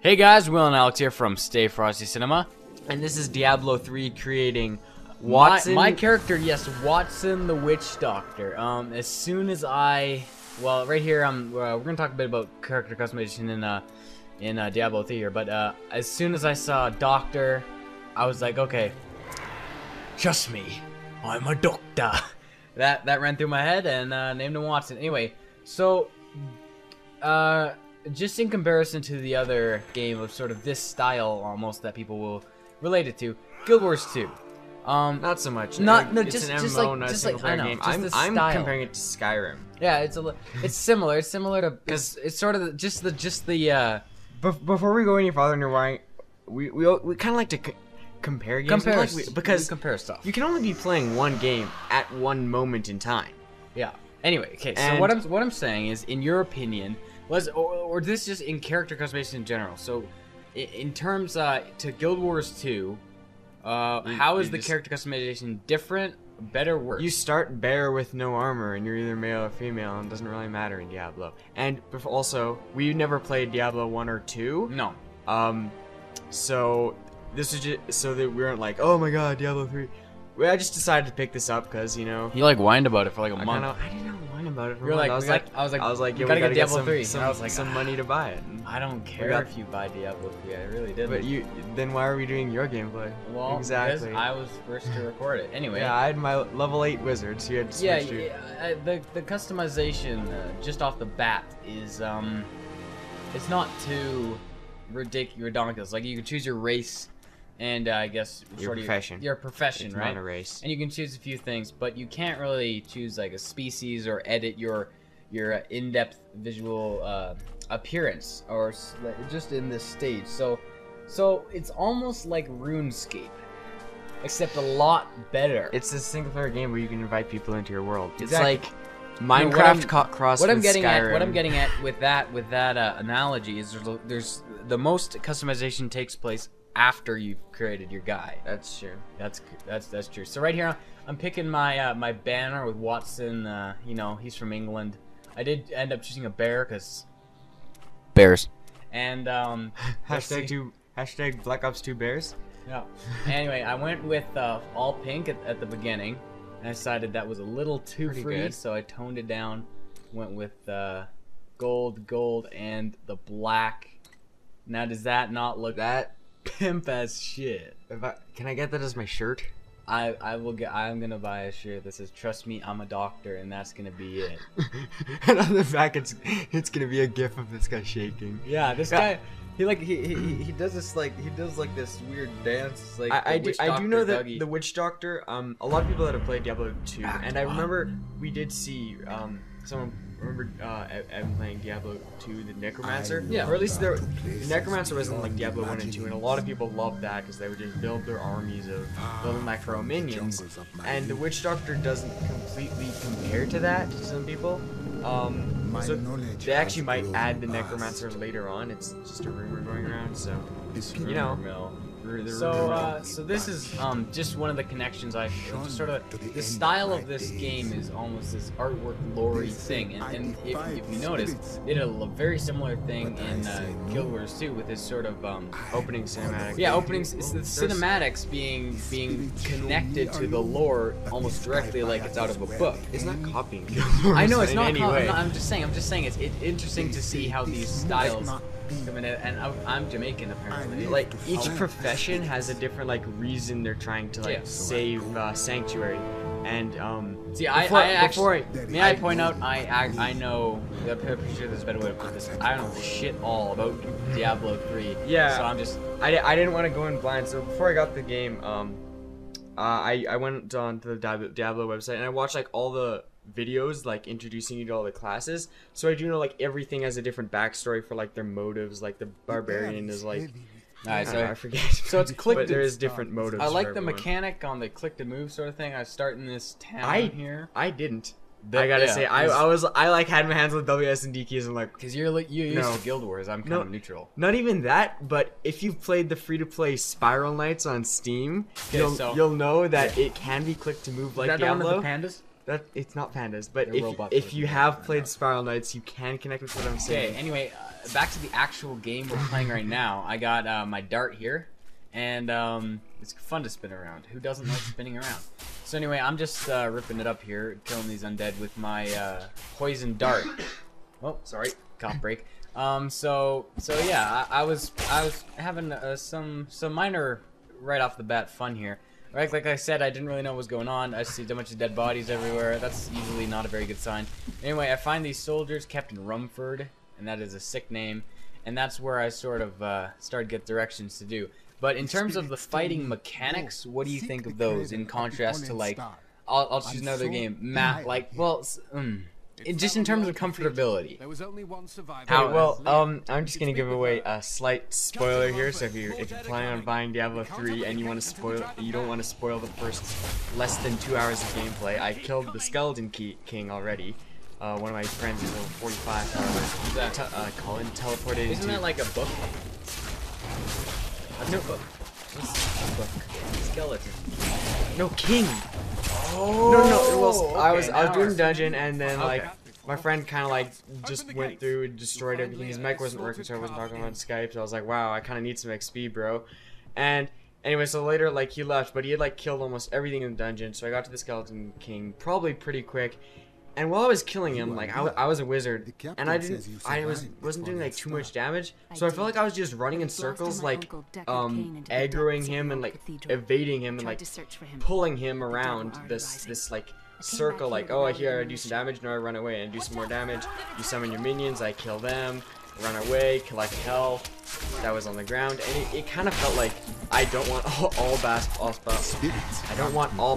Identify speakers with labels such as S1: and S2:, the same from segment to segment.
S1: Hey guys, Will and Alex here from Stay Frosty Cinema.
S2: And this is Diablo 3 creating Watson.
S1: My character, yes, Watson the Witch Doctor. As soon as well, right here, we're gonna talk a bit about character customization in Diablo 3 here. But as soon as I saw Doctor, I was like, okay, trust me, I'm a doctor. That ran through my head and named him Watson. Anyway, so just in comparison to the other game of sort of this style almost that people will relate it to, Guild Wars 2.
S2: Not so much.
S1: No,
S2: it's
S1: just
S2: an
S1: just
S2: MMO,
S1: like
S2: not a
S1: just like
S2: single
S1: I
S2: player
S1: know,
S2: game.
S1: just
S2: I'm
S1: the style.
S2: comparing it to Skyrim.
S1: Yeah, it's similar. It's similar to because it's sort of just the.
S2: Before we go any farther into why we kind of like to compare games. Because
S1: we compare stuff.
S2: you can only be playing one game at one moment in time.
S1: Yeah. Anyway, okay. So
S2: And
S1: what I'm saying is, in your opinion, or this just in character customization in general. So, in terms to Guild Wars 2, how is the character customization different, better, worse?
S2: You start bare with no armor, and you're either male or female, and it doesn't really matter in Diablo. And also, we never played Diablo 1 or 2.
S1: No.
S2: So this was just so that we weren't like, oh my god, Diablo 3. I just decided to pick this up because, you know,
S1: You whined about it for like a month.
S2: I didn't know whine about it for
S1: You're
S2: a month.
S1: like,
S2: I was like,
S1: we
S2: yeah,
S1: gotta
S2: we
S1: get Diablo 3.
S2: some,
S1: And I was like,
S2: some money to buy it. And
S1: I don't care
S2: got-
S1: if you buy Diablo 3. I really didn't.
S2: But then why are we doing your gameplay?
S1: Well,
S2: exactly.
S1: because I was first to record it. Anyway.
S2: Yeah, I had my level 8 wizard, so you had to switch to.
S1: The customization just off the bat is it's not too ridiculous. Like you can choose your race and I guess
S2: Your profession.
S1: Your profession,
S2: It's
S1: right?
S2: not a race.
S1: And you can choose a few things, but you can't really choose like a species or edit your in-depth visual appearance or just in this stage. So it's almost like RuneScape, except a lot better.
S2: It's a single player game where you can invite people into your world.
S1: Exactly.
S2: It's like Minecraft crossed
S1: What
S2: with
S1: I'm getting
S2: Skyrim.
S1: at, what I'm getting at with that analogy is there's the most customization takes place after you've created your guy.
S2: That's true.
S1: That's true. So right here, I'm picking my my banner with Watson. You know, he's from England. I did end up choosing a bear because bears. And
S2: Hashtag Black Ops 2 Bears.
S1: yeah. Anyway, I went with all pink at the beginning, and I decided that was a little too
S2: Pretty
S1: free,
S2: good.
S1: so I toned it down. Went with gold, and the black. Now, does that not look
S2: That
S1: pimp as shit?
S2: can I get that as my shirt?
S1: I'm gonna buy a shirt that says "Trust me, I'm a doctor," and that's gonna be it.
S2: And on the back, it's gonna be a gif of this guy shaking.
S1: Yeah, this guy. He does this this weird dance. Like
S2: I do know that
S1: Dougie.
S2: the Witch Doctor. A lot of people that have played Diablo 2, and I remember we did see someone. Remember Evan playing Diablo 2, the Necromancer?
S1: Yeah.
S2: Or at least the Necromancer was in like Diablo 1 and 2, and a lot of people loved that because they would just build their armies of little necro minions. And the Witch Doctor doesn't completely compare to that to some people. So they actually might add the Necromancer later on. It's just a rumor going around, so you know.
S1: So this is just one of the connections I feel. Just sort of the style of this game is almost this artwork lore thing, and if you notice, they did a very similar thing in Guild Wars 2 with this sort of
S2: Opening cinematic.
S1: yeah, openings. It's the cinematics being connected to the lore almost directly, like it's out of a book.
S2: It's not copying.
S1: I know it's not.
S2: in any way.
S1: I'm just saying. It's interesting to see how these styles come in. And I'm Jamaican apparently.
S2: Like each profession has a different like reason they're trying to like
S1: Yeah.
S2: save sanctuary, and
S1: See, may I point out, I know, I'm pretty sure there's a better way to put this. I don't know shit all about Diablo 3.
S2: Yeah.
S1: So I'm just.
S2: I didn't want to go in blind, so before I got the game, I went on to the Diablo website and I watched like all the videos like introducing you to all the classes, so I do know like everything has a different backstory for like their motives. Like the barbarian is like,
S1: Alright,
S2: I forget.
S1: So it's click
S2: but
S1: to-
S2: there is different motives.
S1: I like
S2: for
S1: the
S2: everyone.
S1: mechanic on the click to move sort of thing. I start in this town here.
S2: I didn't. I gotta say, I like had my hands on the WS and D keys and like.
S1: Because you're used
S2: No.
S1: to Guild Wars. I'm kind
S2: No.
S1: of neutral.
S2: Not even that, but if you've played the free-to-play Spiral Knights on Steam,
S1: Okay, so-
S2: you'll know that it can be click to move like
S1: Is that the one
S2: Diablo.
S1: with the pandas?
S2: That it's not pandas, but
S1: They're robots
S2: if
S1: with
S2: you have played Spiral Knights, you can connect with what I'm saying.
S1: Okay, anyway, back to the actual game we're playing right now. I got my dart here, and it's fun to spin around. Who doesn't like spinning around? So anyway, I'm just ripping it up here, killing these undead with my poison dart. Oh, sorry, cough break. So yeah, I was having some minor right off the bat fun here. Right, like I said, I didn't really know what was going on. I see a bunch of dead bodies everywhere. That's usually not a very good sign. Anyway, I find these soldiers, Captain Rumford, and that is a sick name. And that's where I sort of started to get directions to do. But in terms of the fighting mechanics, what do you think of those in contrast to, like, I'll choose another game, just in terms of comfortability.
S3: There was only one survivor.
S2: Well, I'm just gonna give away a slight spoiler here. So if you're planning on buying Diablo 3 and you don't want to spoil the first less than 2 hours of gameplay, I killed the Skeleton King already. One of my friends is level 45.
S1: Who's that?
S2: Colin teleported.
S1: Isn't that like a book?
S2: No book.
S1: Book. Skeleton.
S2: No king.
S1: Oh.
S2: No. Well,
S1: Okay,
S2: I was doing
S1: now
S2: dungeon and then
S1: Okay.
S2: like my friend kind of like just went through and destroyed everything. His mic wasn't working, so I wasn't talking on Skype. So I was like, wow, I kind of need some XP, bro. And anyway, so later like he left, but he had like killed almost everything in the dungeon. So I got to the Skeleton King probably pretty quick. And while I was killing him, like I was a wizard, and I wasn't doing like too much damage, so I felt like I was just running in circles, like aggroing him and like evading him and like pulling him around this like circle, like, oh, here I do some damage, no, I run away and do some more damage. You summon your minions, I kill them, run away, collect health that was on the ground, and it kind of felt like I don't want all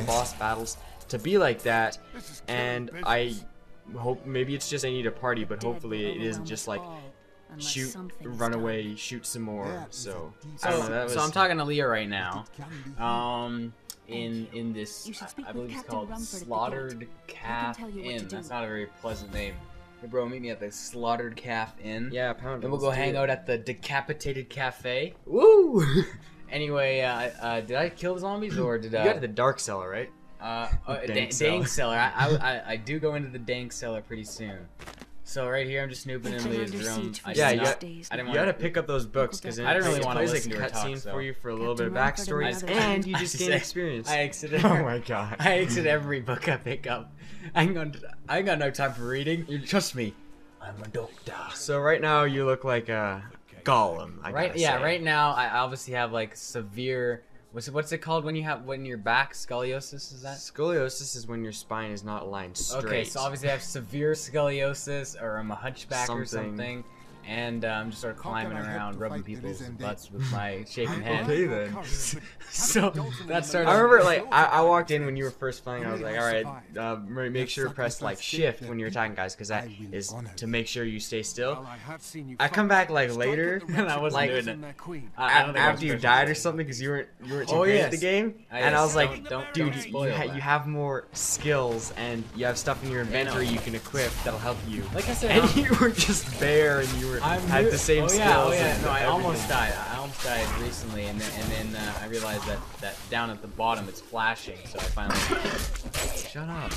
S2: boss battles to be like that, and I hope maybe it's just I need a party, but hopefully it isn't just like shoot, run away, shoot some more. So I don't know,
S1: So I'm talking to Leah right now. In this, I believe it's called Slaughtered Calf Inn. That's not a very pleasant name. Hey bro, meet me at the Slaughtered Calf Inn.
S2: Yeah, pound.
S1: Then we'll go hang out at the Decapitated Cafe. Woo! Anyway, did I kill the zombies or did I?
S2: You got to the Dark Cellar, right?
S1: Dank Cellar. I do go into the Dank Cellar pretty soon. So right here, I'm just snooping in Leah's room.
S2: You gotta pick up those books because
S1: I didn't really want to
S2: plays
S1: listen
S2: a
S1: to her talk,
S2: cutscene
S1: so.
S2: for you for a little bit of backstory, and you just gain experience.
S1: I exited.
S2: Oh my god!
S1: I exit every book I pick up. I ain't got no time for reading. You trust me. I'm a doctor.
S2: So right now you look like a golem.
S1: Right now I obviously have like severe. What's it called when your back scoliosis, is that?
S2: Scoliosis is when your spine is not aligned straight.
S1: Okay, so obviously I have severe scoliosis, or I'm a hunchback or something, and I'm just sort of climbing around, rubbing people's butts with my shaking hand.
S2: Okay then.
S1: So that's sort of.
S2: I remember like I walked in when you were first playing. I was like, all right, make sure to press like shift when you're attacking guys, because that is to make sure you stay still. I come back like later,
S1: and I wasn't
S2: like
S1: doing it.
S2: after you died or something, because you weren't too great at the game, and I was like, dude, you have more skills and you have stuff in your inventory you can equip that'll help you.
S1: Like I said,
S2: and you were just bare and you had the same skills.
S1: No, I almost died. I almost died recently, and then I realized that down at the bottom it's flashing. So I finally shut up.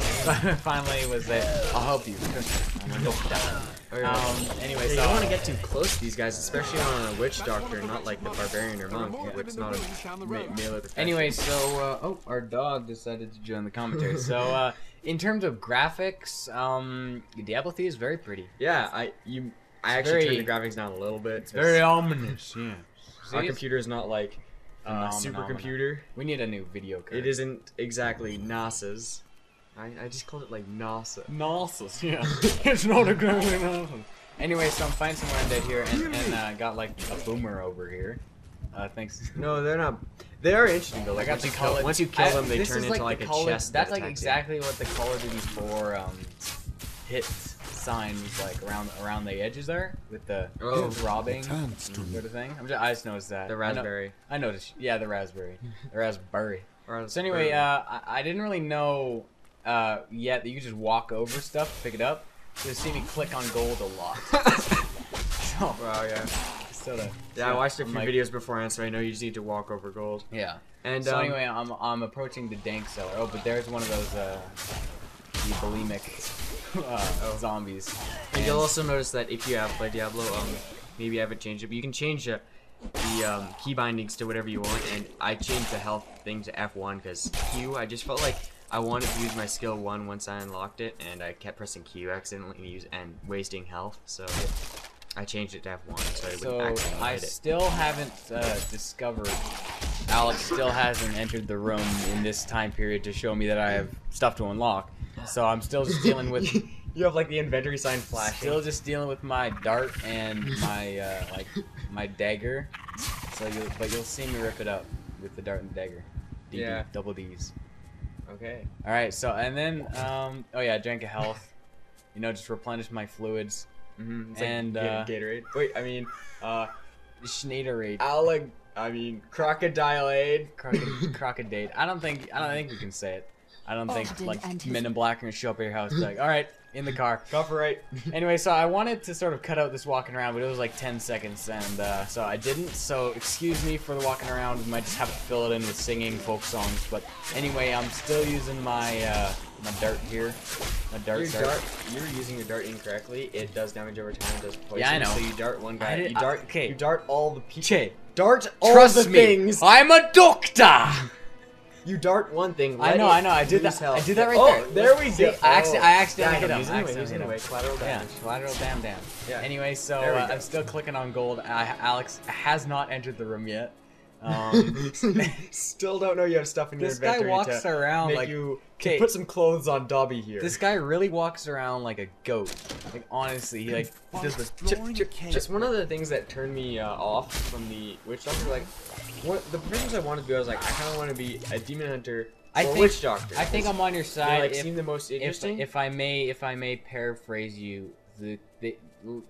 S1: Finally was like, I'll help you. I'm gonna go
S2: anyway, so you don't want to get too close to these guys, especially on a witch doctor, not like the barbarian or monk, where it's not a melee profession.
S1: Anyway, so our dog decided to join the commentary. So in terms of graphics, Diablo 3 is very pretty.
S2: Yeah, I actually turned the graphics down a little bit.
S1: It's very ominous. Yeah.
S2: Our computer is not like a supercomputer.
S1: We need a new video card.
S2: It isn't exactly NASA's. I just called it like NASA.
S1: NASA's, yeah. It's not exactly NASA. Anyway, so I'm finding some undead here, and got like a boomer over here. Thanks.
S2: No, they're not. They are interesting though. Like once you kill them, they turn into like a chest.
S1: That's like exactly what the Call of Duty 4 hit sign was like around the edges there with the throbbing sort of thing. I just noticed that.
S2: The raspberry.
S1: I noticed. Yeah, the raspberry. The raspberry. So anyway, I didn't really know yet that you could just walk over stuff, pick it up. You see me click on gold a lot. So,
S2: wow, yeah. I watched a few videos beforehand, so I know you just need to walk over gold.
S1: Yeah.
S2: And
S1: so anyway, I'm approaching the Dank Cellar. Oh, but there's one of those the bulimic zombies.
S2: And you'll also notice that if you have played Diablo, maybe I haven't changed it, but you can change the key bindings to whatever you want, and I changed the health thing to F1 because Q, I just felt like I wanted to use my skill 1 once I unlocked it, and I kept pressing Q accidentally and wasting health, so I changed it to F1 so I wouldn't accidentally
S1: I
S2: hit it.
S1: still haven't discovered, Alex still hasn't entered the room in this time period to show me that I have stuff to unlock, so I'm still just dealing with...
S2: You have like the inventory sign flashing.
S1: Still just dealing with my dart and my like my dagger. So you'll see me rip it up with the dart and the dagger. DD,
S2: Yeah.
S1: Double D's.
S2: Okay.
S1: All right. So and then oh yeah, I drank a health. You know, just replenish my fluids.
S2: It's
S1: And,
S2: like Gatorade. Wait, I mean,
S1: Schnaderade.
S2: Crocodile Aid.
S1: Crocodile. I don't think we can say it. I don't think like Men in Black are gonna show up at your house and be like, all right, in the car.
S2: Copyright.
S1: Anyway, so I wanted to sort of cut out this walking around, but it was like 10 seconds, and so I didn't. So excuse me for the walking around. We might just have to fill it in with singing folk songs. But anyway, I'm still using my my dart here. My dart.
S2: You're using your dart incorrectly. It does damage over time. It does poison.
S1: Yeah, I know.
S2: So you dart one guy.
S1: did-
S2: You dart.
S1: okay.
S2: You dart all the people.
S1: Che,
S2: Dart all
S1: trust
S2: the
S1: me,
S2: things.
S1: I'm a doctor.
S2: You dart one thing.
S1: I know. I did that. I did that right
S2: oh,
S1: there.
S2: there we
S1: See,
S2: go.
S1: I accidentally hit him.
S2: Using
S1: Hit him.
S2: collateral
S1: Yeah,
S2: damage.
S1: collateral damn.
S2: Yeah.
S1: Anyway, so
S2: There we go.
S1: I'm still clicking on gold. Alex has not entered the room yet.
S2: Still don't know you have stuff in your
S1: This guy
S2: inventory
S1: walks
S2: to
S1: around
S2: make
S1: like
S2: you
S1: okay.
S2: put some clothes on Dobby here.
S1: This guy really walks around like a goat. Like honestly, he like does this chip.
S2: Just one of the things that turned me off from the witch doctor, like the professions I wanted to be, I was like, I kind of want to be a demon hunter or witch doctor.
S1: I think I'm on your
S2: They
S1: side.
S2: like seem the most interesting.
S1: If I may paraphrase you,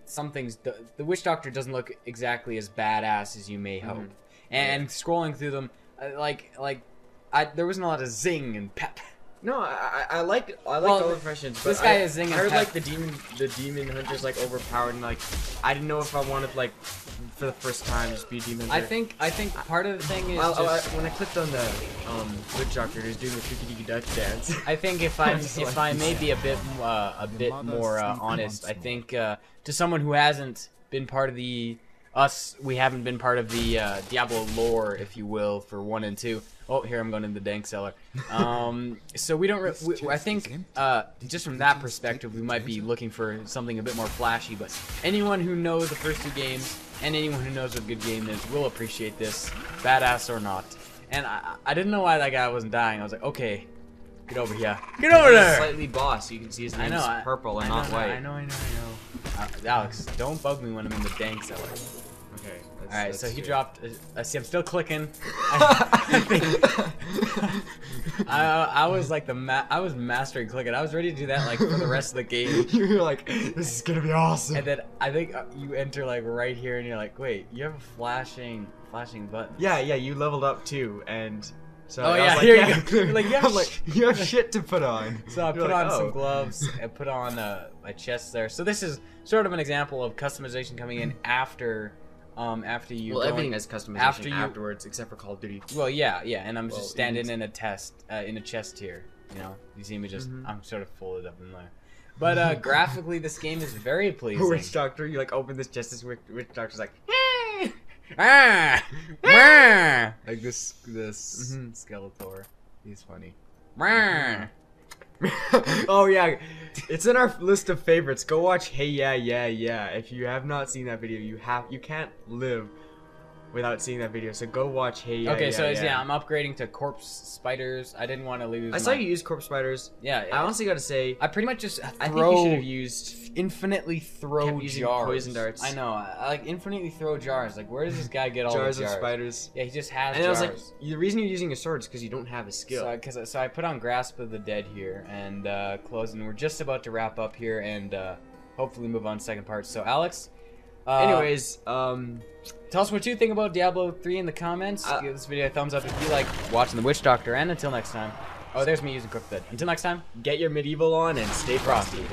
S1: some things the witch doctor doesn't look exactly as badass as you may hope. And scrolling through them, there wasn't a lot of zing and pep.
S2: No, I like all the professions. But
S1: This guy is zing and
S2: I heard
S1: pep.
S2: like the demon hunter's like overpowered, and like I didn't know if I wanted like for the first time just be a demon hunter.
S1: I think part of the thing is
S2: when I clicked on the witch doctor, who's doing the Tiki Dutch dance.
S1: I think if I may be a bit more honest, I think to someone who hasn't been part of we haven't been part of the Diablo lore, if you will, for 1 and 2. Oh, here I'm going in the dank cellar. So we don't. I think just from that perspective, we might be looking for something a bit more flashy. But anyone who knows the first 2 games and anyone who knows what a good game is will appreciate this, badass or not. And I didn't know why that guy wasn't dying. I was like, okay, get over here, get over there.
S2: Slightly boss. You can see his name's purple and not white.
S1: I know. Alex, don't bug me when I'm in the dank cellar.
S2: Okay.
S1: All right, so he dropped. See, I'm still clicking. I was like I was mastering clicking. I was ready to do that like for the rest of the game.
S2: You were like, this is gonna be awesome.
S1: And then I think you enter like right here, and you're like, wait, you have a flashing button.
S2: Yeah, you leveled up too, and so
S1: oh
S2: I
S1: yeah,
S2: was like,
S1: here
S2: yeah,
S1: you go. You're like,
S2: you have shit to put on.
S1: So I put on some gloves. I put on my chest there. So this is sort of an example of customization coming in after you.
S2: Well, everything has customization afterwards, except for Call of Duty.
S1: Well, yeah, and I'm just standing in a chest here. You know, you see me just. I'm sort of folded up in there. But graphically, this game is very pleasing.
S2: Witch Doctor, you like open this chest, this witch Doctor's like,
S1: like this Skeletor. He's funny.
S2: Oh yeah, it's in our list of favorites. Go watch Hey Yeah. If you have not seen that video, you can't live without seeing that video. So go watch Hey Yeah.
S1: Okay, so yeah, I'm upgrading to corpse spiders. I didn't want to lose.
S2: I saw you use corpse spiders.
S1: Yeah,
S2: I honestly gotta say,
S1: I pretty much just
S2: I think you should have used
S1: infinitely throw jars.
S2: Poison darts.
S1: I know. I like infinitely throw jars. Like, where does this guy get all the jars?
S2: Of spiders.
S1: Yeah, he just has
S2: and
S1: jars.
S2: And I was like, the reason you're using a sword is because you don't have a skill.
S1: So I put on Grasp of the Dead here and close, and we're just about to wrap up here and hopefully move on to the second part. So Alex,
S2: anyways,
S1: tell us what you think about Diablo 3 in the comments. Give this video a thumbs up if you like watching the Witch Doctor, and until next time. Oh, there's me using Cook Dead. Until next time,
S2: get your medieval on and stay frosty.